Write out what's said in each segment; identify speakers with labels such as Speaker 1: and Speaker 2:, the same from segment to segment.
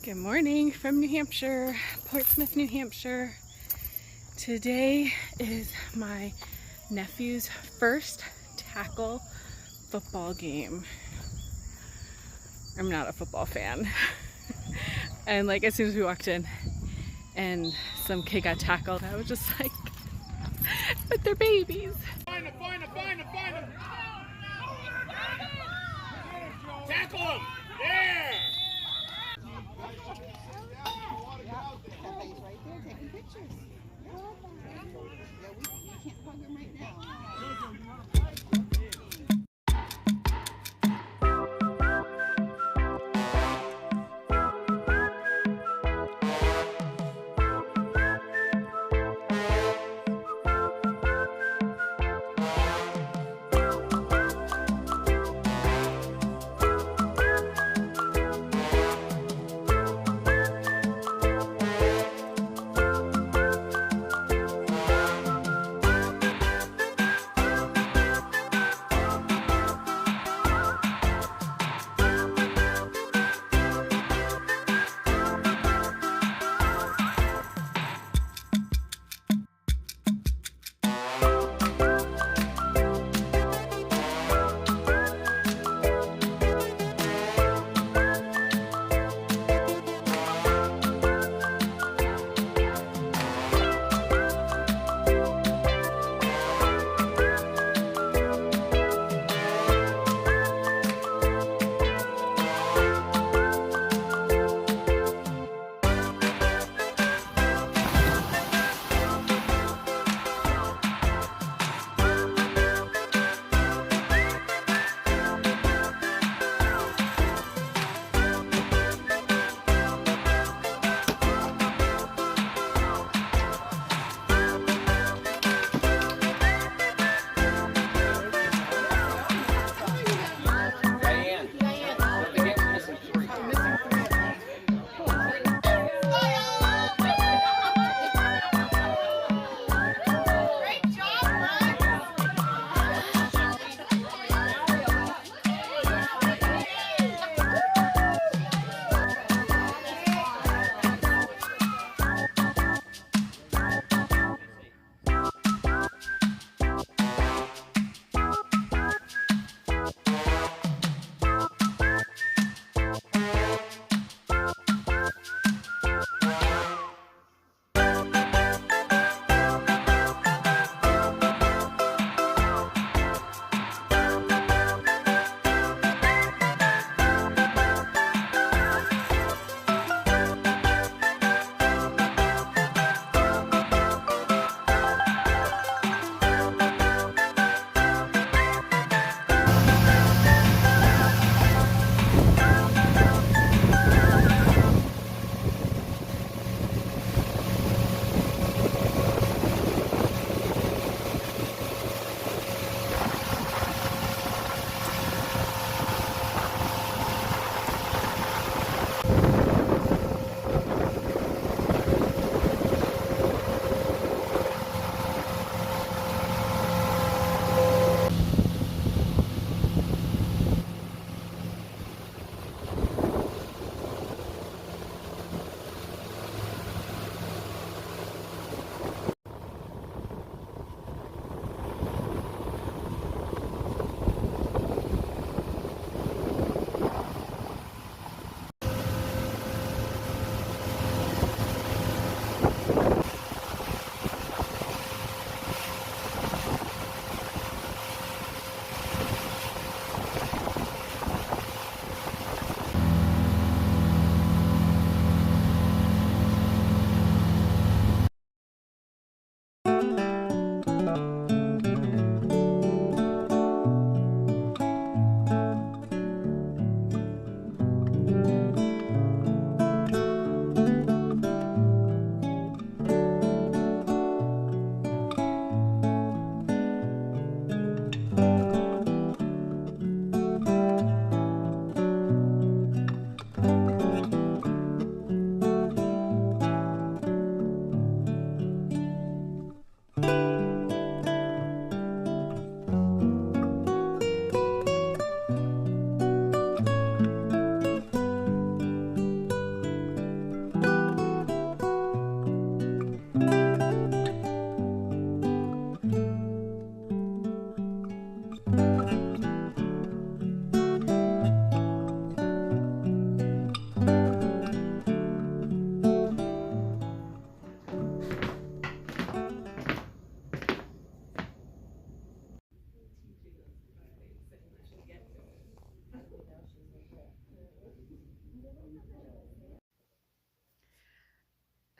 Speaker 1: Good morning from New Hampshire, Portsmouth, New Hampshire. Today is my nephew's first tackle football game. I'm not a football fan. And like as soon as we walked in and some kid got tackled, I was just like, but they're babies.
Speaker 2: Find him! Tackle him! There!
Speaker 3: He's right there taking pictures. Yeah, we can't hug him right now.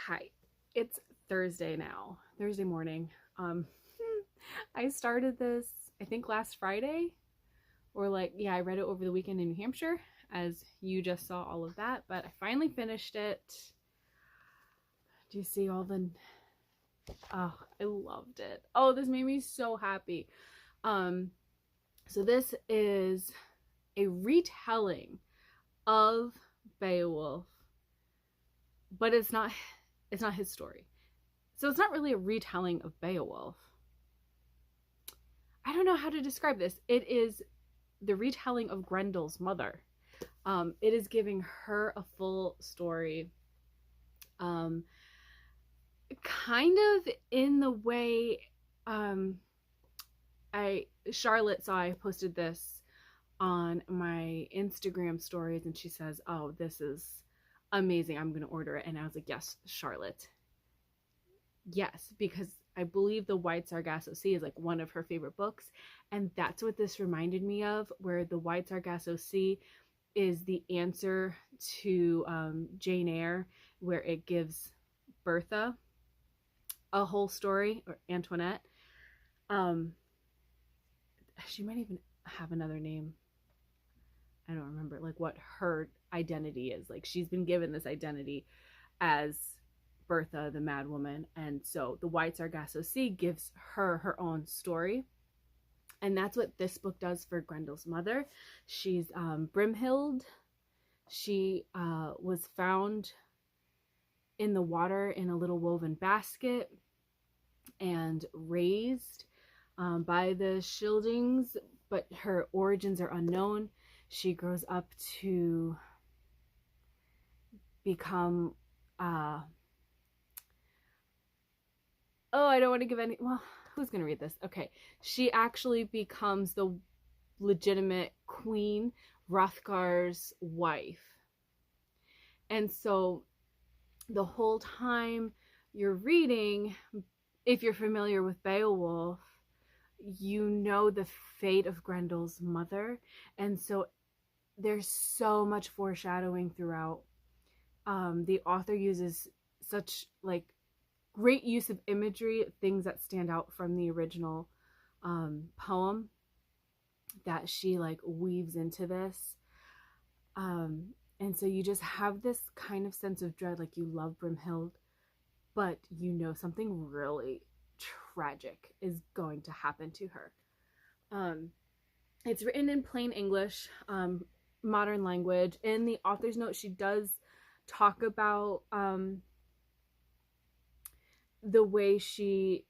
Speaker 1: Hi, it's Thursday now, Thursday morning. I started this, I think last Friday, or I read it over the weekend in New Hampshire, as you just saw all of that, but I finally finished it. Do you see all the, oh, I loved it. Oh, this made me so happy. So this is a retelling of Beowulf, but it's not his story. So it's not really a retelling of Beowulf. I don't know how to describe this. It is the retelling of Grendel's mother. It is giving her a full story. Kind of in the way Charlotte saw I posted this on my Instagram stories, and she says, "Oh, this is amazing. I'm going to order it." And I was like, "Yes, Charlotte. Yes," because I believe The Wide Sargasso Sea is like one of her favorite books, and that's what this reminded me of, where The Wide Sargasso Sea is the answer to Jane Eyre, where it gives Bertha a whole story, or Antoinette. She might even have another name. I don't remember like what her identity is. Like, she's been given this identity as Bertha, the mad woman, and so The Wide Sargasso Sea gives her her own story. And that's what this book does for Grendel's mother. She's Brimhild. She was found in the water in a little woven basket and raised by the Schildings, but her origins are unknown. She grows up to become oh, I don't want to give any, well, who's gonna read this? Okay, she actually becomes the legitimate queen, Hrothgar's wife. And so the whole time you're reading, if you're familiar with Beowulf, you know the fate of Grendel's mother, and so there's so much foreshadowing throughout. The author uses such like great use of imagery, things that stand out from the original poem, that she like weaves into this. And so you just have this kind of sense of dread, like you love Brimhild, but you know something really tragic is going to happen to her. It's written in plain English, modern language. In the author's note, she does talk about the way she,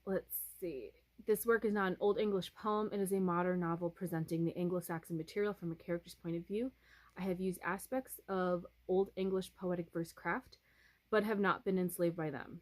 Speaker 1: let's see, this work is not an Old English poem. It is a modern novel presenting the Anglo-Saxon material from a character's point of view. I have used aspects of Old English poetic verse craft, but have not been enslaved by them.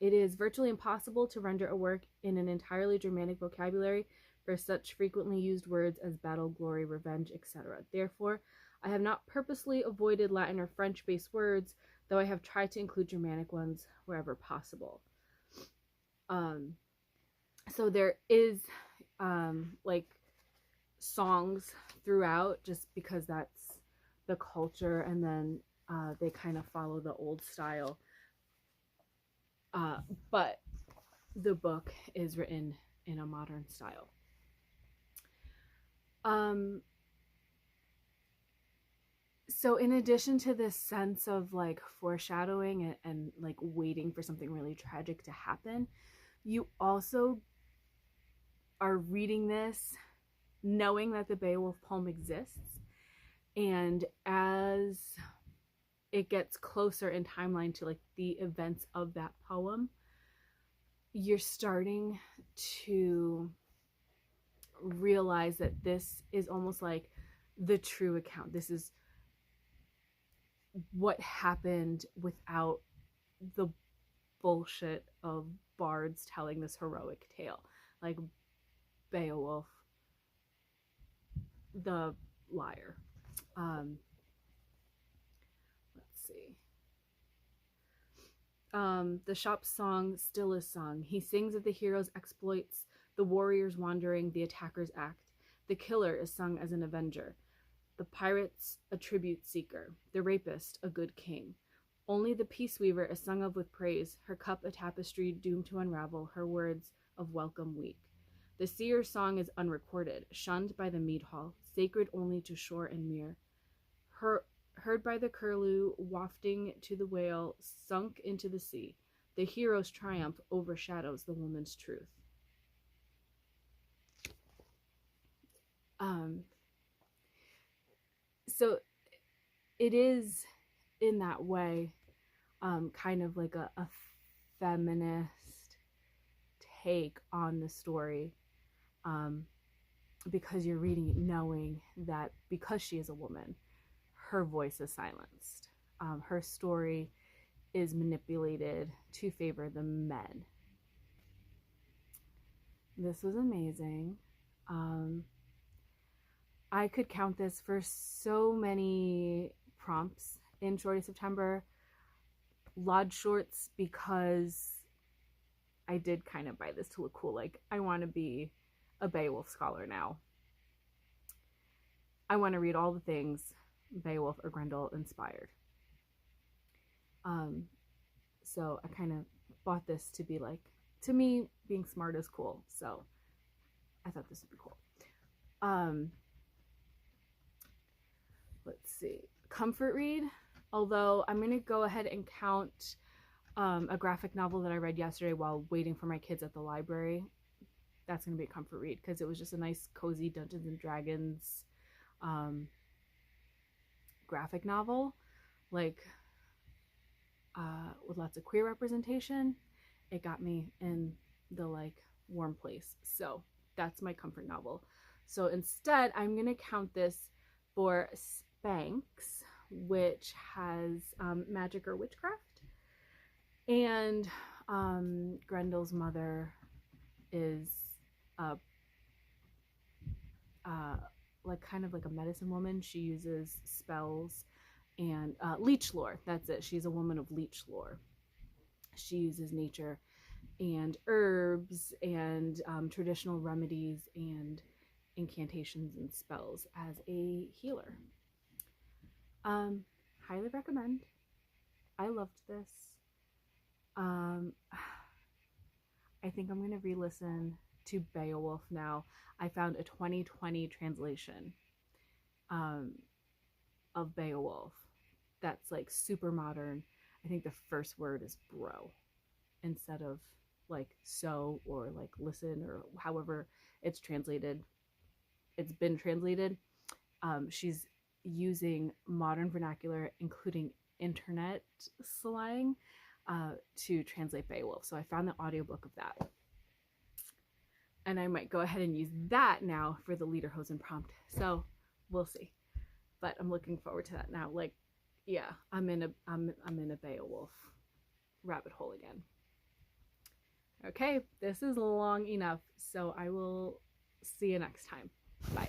Speaker 1: It is virtually impossible to render a work in an entirely Germanic vocabulary for such frequently used words as battle, glory, revenge, etc. Therefore, I have not purposely avoided Latin or French-based words, though I have tried to include Germanic ones wherever possible. So there is like songs throughout, just because that's the culture, and then they kind of follow the old style. But the book is written in a modern style. So in addition to this sense of like foreshadowing and like waiting for something really tragic to happen, you also are reading this knowing that the Beowulf poem exists, and as it gets closer in timeline to like the events of that poem, you're starting to realize that this is almost like the true account. This is what happened without the bullshit of bards telling this heroic tale. Like Beowulf, the liar. Let's see. The shop's song still is sung. He sings of the hero's exploits, the warrior's wandering, the attacker's act. The killer is sung as an avenger. The pirate's a tribute seeker, the rapist a good king. Only the peace weaver is sung of with praise, her cup a tapestry doomed to unravel, her words of welcome weak. The seer's song is unrecorded, shunned by the mead hall, sacred only to shore and mere. Heard by the curlew, wafting to the whale, sunk into the sea. The hero's triumph overshadows the woman's truth. So it is in that way kind of like a feminist take on the story, because you're reading it knowing that because she is a woman, her voice is silenced. Her story is manipulated to favor the men. This was amazing. I could count this for so many prompts in Shorty September. Lodge shorts, because I did kind of buy this to look cool. Like, I want to be a Beowulf scholar now. I want to read all the things Beowulf or Grendel inspired. So I kind of bought this to be like, to me, being smart is cool. So I thought this would be cool. Let's see. Comfort read. Although I'm going to go ahead and count a graphic novel that I read yesterday while waiting for my kids at the library. That's going to be a comfort read because it was just a nice, cozy Dungeons and Dragons graphic novel. Like, with lots of queer representation. It got me in the, like, warm place. So that's my comfort novel. So instead, I'm going to count this for Spanx, which has magic or witchcraft. And Grendel's mother is like kind of like a medicine woman. She uses spells and leech lore. That's it. She's a woman of leech lore. She uses nature and herbs and traditional remedies and incantations and spells as a healer. Highly recommend. I loved this. I think I'm going to re-listen to Beowulf now. I found a 2020 translation of Beowulf that's like super modern. I think the first word is bro instead of like so or like listen or however it's translated. It's been translated. She's using modern vernacular, including internet slang, to translate Beowulf. So I found the audiobook of that. And I might go ahead and use that now for the Lederhosen prompt. So we'll see. But I'm looking forward to that now. Like, yeah, I'm in a Beowulf rabbit hole again. Okay, this is long enough, so I will see you next time. Bye.